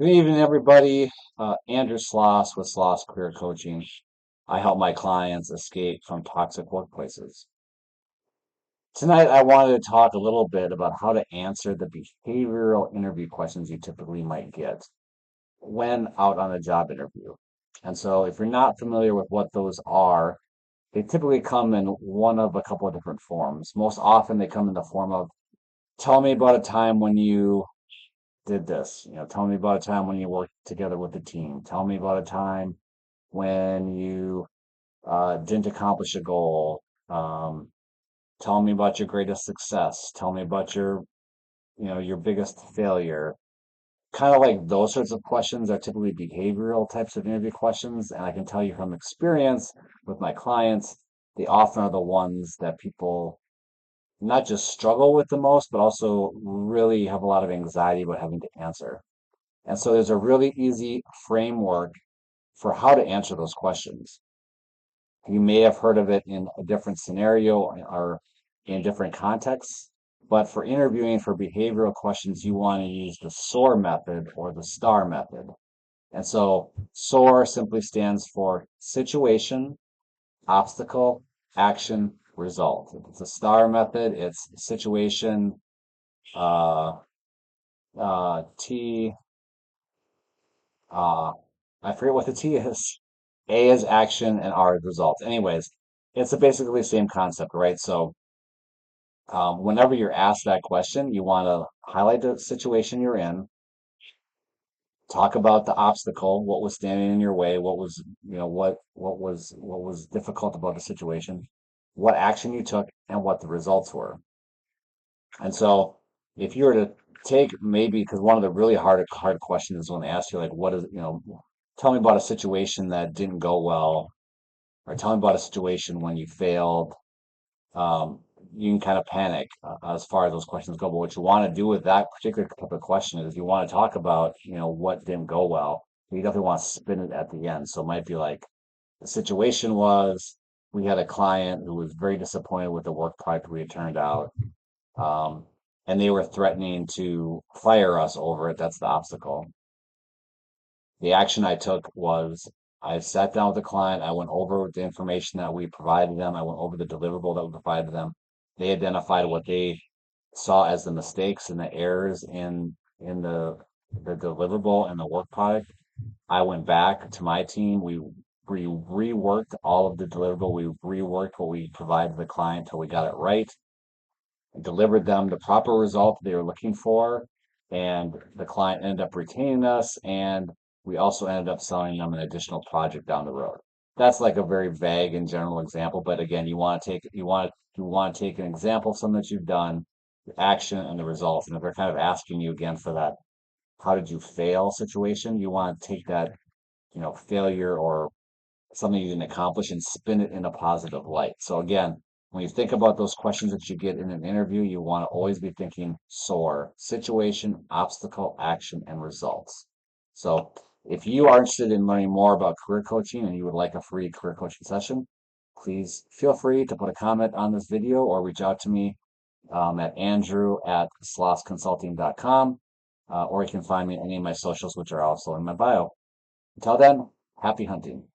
Good evening, everybody. Andrew Sloss with Sloss Career Coaching. I help my clients escape from toxic workplaces. Tonight, I wanted to talk a little bit about how to answer the behavioral interview questions you typically might get when out on a job interview. And so, if you're not familiar with what those are, they typically come in one of a couple of different forms. Most often, they come in the form of, tell me about a time when you did this. Tell me about a time when you worked together with the team. Tell me about a time when you didn't accomplish a goal. Tell me about your greatest success. Tell me about your biggest failure. Kind of like those sorts of questions are typically behavioral types of interview questions. And I can tell you from experience with my clients, they often are the ones that people not just struggle with the most, but also really have a lot of anxiety about having to answer. And so there's a really easy framework for how to answer those questions. You may have heard of it in a different scenario or in different contexts, but for interviewing for behavioral questions, you want to use the SOAR method or the STAR method. And so SOAR simply stands for situation, obstacle, action, result. If it's a STAR method, it's situation, uh, T, uh, I forget what the T is. A is action and R is result. Anyways, it's basically the same concept, right? So whenever you're asked that question, you want to highlight the situation you're in, talk about the obstacle, what was standing in your way, what was, what was difficult about the situation, what action you took, and what the results were. And so if you were to take maybe because one of the really hard questions is when they ask you like what is tell me about a situation that didn't go well or tell me about a situation when you failed. um, you can kind of panic as far as those questions go. But what you want to do with that particular type of question is you want to talk about, what didn't go well. You definitely want to spin it at the end. So it might be like the situation was we had a client who was very disappointed with the work product we had turned out. Um, and they were threatening to fire us over it. That's the obstacle. The action I took was I sat down with the client. I went over the information that we provided them. I went over the deliverable that we provided them. They identified what they saw as the mistakes and the errors in the deliverable and the work product. I went back to my team. We reworked all of the deliverable. We reworked what we provided the client till we got it right, delivered them the proper result they were looking for, and the client ended up retaining us, and we also ended up selling them an additional project down the road. That's like a very vague and general example, but again, you want to take an example of something that you've done, the action and the results. And if they're kind of asking you again for that, how did you fail situation, you want to take that, failure or something you didn't accomplish and spin it in a positive light. So again, when you think about those questions that you get in an interview, you want to always be thinking SOAR, situation, obstacle, action, and results. So if you are interested in learning more about career coaching and you would like a free career coaching session, please feel free to put a comment on this video or reach out to me at andrew@slossconsulting.com, or you can find me on any of my socials, which are also in my bio. Until then, happy hunting.